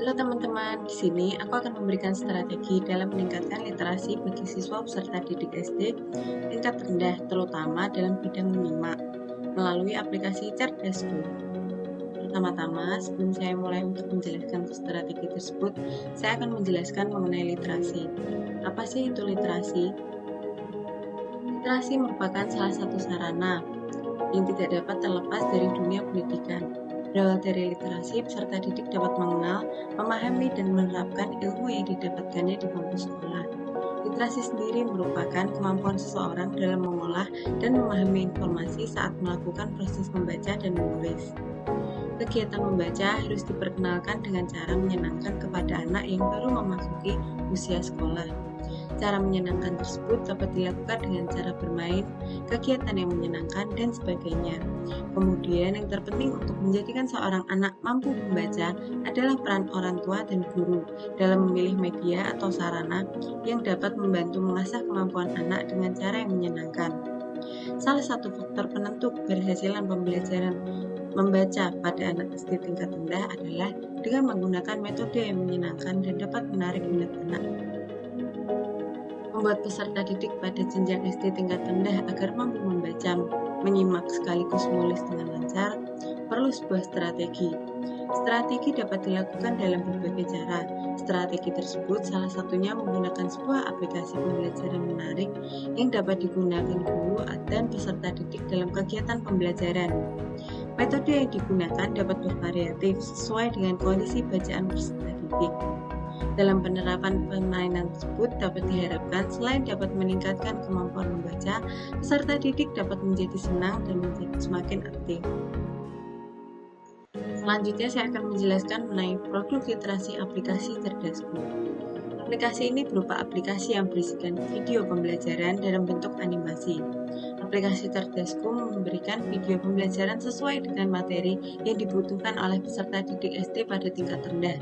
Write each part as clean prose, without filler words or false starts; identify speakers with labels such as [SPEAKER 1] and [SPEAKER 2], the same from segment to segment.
[SPEAKER 1] Halo teman-teman, di sini aku akan memberikan strategi dalam meningkatkan literasi bagi siswa peserta didik SD tingkat rendah, terutama dalam bidang menyimak melalui aplikasi Cerdasku. Pertama-tama, sebelum saya mulai untuk menjelaskan strategi tersebut, saya akan menjelaskan mengenai literasi. Apa sih itu literasi? Literasi merupakan salah satu sarana yang tidak dapat terlepas dari dunia pendidikan. Berawal dari literasi, peserta didik dapat mengenal, memahami, dan menerapkan ilmu yang didapatkannya di bangku sekolah. Literasi sendiri merupakan kemampuan seseorang dalam mengolah dan memahami informasi saat melakukan proses membaca dan menulis. Kegiatan membaca harus diperkenalkan dengan cara menyenangkan kepada anak yang baru memasuki usia sekolah. Cara menyenangkan tersebut dapat dilakukan dengan cara bermain, kegiatan yang menyenangkan, dan sebagainya. Kemudian yang terpenting untuk menjadikan seorang anak mampu membaca adalah peran orang tua dan guru dalam memilih media atau sarana yang dapat membantu mengasah kemampuan anak dengan cara yang menyenangkan. Salah satu faktor penentu keberhasilan pembelajaran membaca pada anak SD tingkat rendah adalah dengan menggunakan metode yang menyenangkan dan dapat menarik minat anak. Membuat peserta didik pada jenjang SD tingkat rendah agar mampu membaca, menyimak sekaligus menulis dengan lancar, perlu sebuah strategi. Strategi dapat dilakukan dalam berbagai cara. Strategi tersebut salah satunya menggunakan sebuah aplikasi pembelajaran menarik yang dapat digunakan guru dan peserta didik dalam kegiatan pembelajaran. Metode yang digunakan dapat bervariatif sesuai dengan kondisi bacaan peserta didik. Dalam penerapan permainan tersebut dapat diharapkan selain dapat meningkatkan kemampuan membaca, peserta didik dapat menjadi senang dan menjadi semakin aktif. Selanjutnya saya akan menjelaskan mengenai produk literasi aplikasi Cerdasku. Aplikasi ini berupa aplikasi yang berisikan video pembelajaran dalam bentuk animasi. Aplikasi Cerdasku memberikan video pembelajaran sesuai dengan materi yang dibutuhkan oleh peserta didik SD pada tingkat rendah.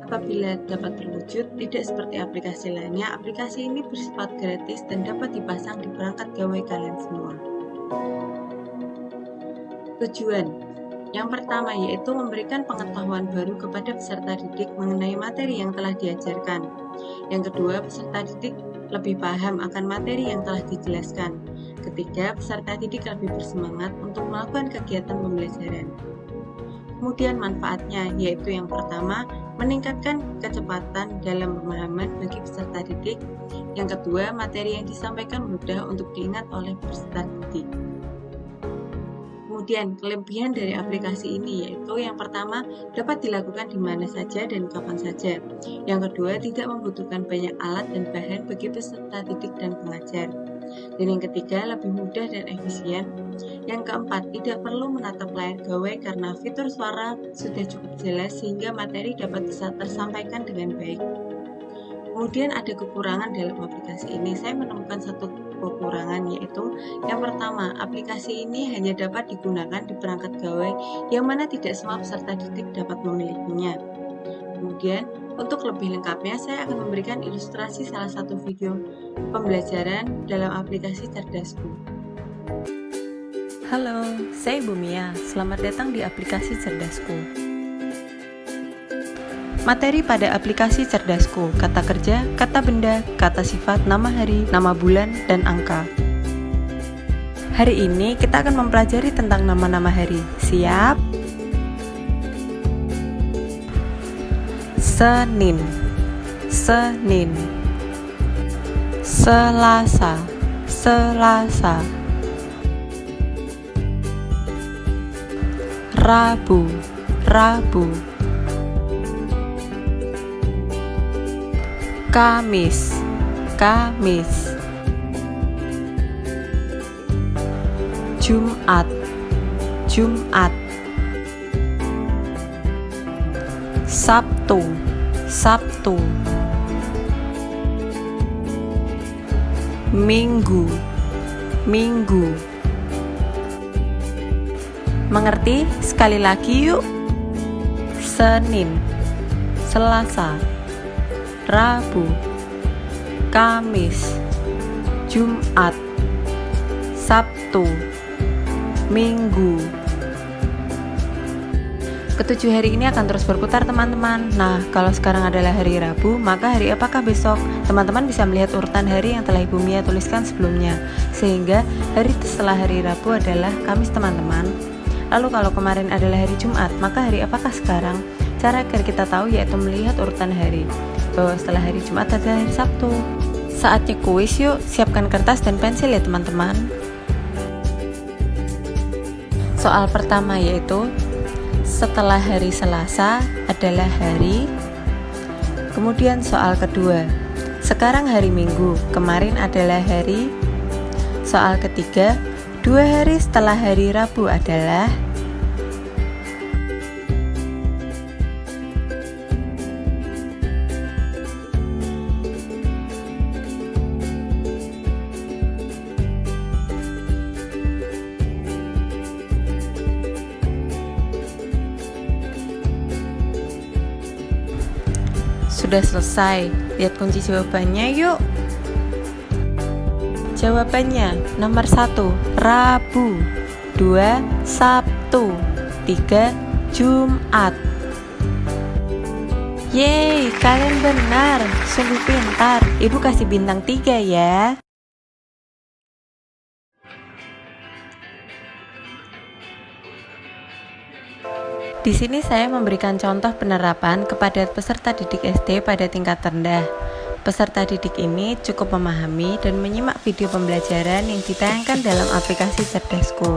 [SPEAKER 1] Apabila dapat terwujud, tidak seperti aplikasi lainnya, aplikasi ini bersifat gratis dan dapat dipasang di perangkat gawai kalian semua. Tujuan yang pertama yaitu memberikan pengetahuan baru kepada peserta didik mengenai materi yang telah diajarkan. Yang kedua, peserta didik lebih paham akan materi yang telah dijelaskan. Ketiga, peserta didik lebih bersemangat untuk melakukan kegiatan pembelajaran. Kemudian manfaatnya yaitu yang pertama, meningkatkan kecepatan dalam pemahaman bagi peserta didik. Yang kedua, materi yang disampaikan mudah untuk diingat oleh peserta didik. Kemudian, kelebihan dari aplikasi ini yaitu yang pertama, dapat dilakukan di mana saja dan kapan saja. Yang kedua, tidak membutuhkan banyak alat dan bahan bagi peserta didik dan pengajar. Dan yang ketiga, lebih mudah dan efisien. Yang keempat, tidak perlu menatap layar gawai karena fitur suara sudah cukup jelas sehingga materi dapat bisa tersampaikan dengan baik. Kemudian ada kekurangan dalam aplikasi ini. Saya menemukan satu kekurangan yaitu yang pertama, aplikasi ini hanya dapat digunakan di perangkat gawai yang mana tidak semua peserta didik dapat memilikinya. Kemudian untuk lebih lengkapnya saya akan memberikan ilustrasi salah satu video pembelajaran dalam aplikasi Cerdasku.
[SPEAKER 2] Halo, saya Ibu Mia. Selamat datang di aplikasi Cerdasku. Materi pada aplikasi Cerdasku: kata kerja, kata benda, kata sifat, nama hari, nama bulan, dan angka. Hari ini kita akan mempelajari tentang nama-nama hari. Siap? Senin, Senin. Selasa, Selasa. Rabu, Rabu. Kamis, Kamis. Jumat, Jumat. Sabtu, Sabtu. Minggu, Minggu. Mengerti? Sekali lagi yuk. Senin, Selasa, Rabu, Kamis, Jumat, Sabtu, Minggu. Ketujuh hari ini akan terus berputar teman-teman. Nah, kalau sekarang adalah hari Rabu, maka hari apakah besok? Teman-teman bisa melihat urutan hari yang telah Ibu Mia tuliskan sebelumnya. Sehingga hari setelah hari Rabu adalah Kamis teman-teman. Lalu kalau kemarin adalah hari Jumat, maka hari apakah sekarang? Cara agar kita tahu yaitu melihat urutan hari. Bahwa setelah hari Jumat adalah hari Sabtu. Saatnya kuis yuk, siapkan kertas dan pensil ya teman-teman. Soal pertama yaitu setelah hari Selasa adalah hari. Kemudian soal kedua, sekarang hari Minggu, kemarin adalah hari. Soal ketiga, 2 hari setelah hari Rabu adalah. Sudah selesai, lihat kunci jawabannya yuk. Jawabannya nomor 1 Rabu, 2 Sabtu, 3 Jumat. Yeay, kalian benar, sungguh pintar. Ibu kasih bintang 3 ya. Di sini saya memberikan contoh penerapan kepada peserta didik SD pada tingkat rendah. Peserta didik ini cukup memahami dan menyimak video pembelajaran yang ditayangkan dalam aplikasi Cerdasku.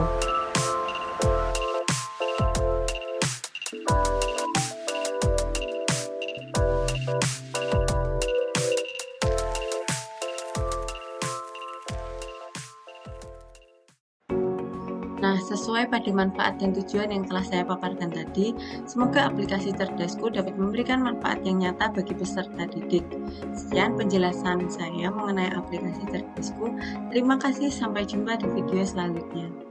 [SPEAKER 1] Nah, sesuai pada manfaat dan tujuan yang telah saya paparkan tadi, semoga aplikasi Cerdasku dapat memberikan manfaat yang nyata bagi peserta didik. Sekian penjelasan saya mengenai aplikasi Cerdasku. Terima kasih, sampai jumpa di video selanjutnya.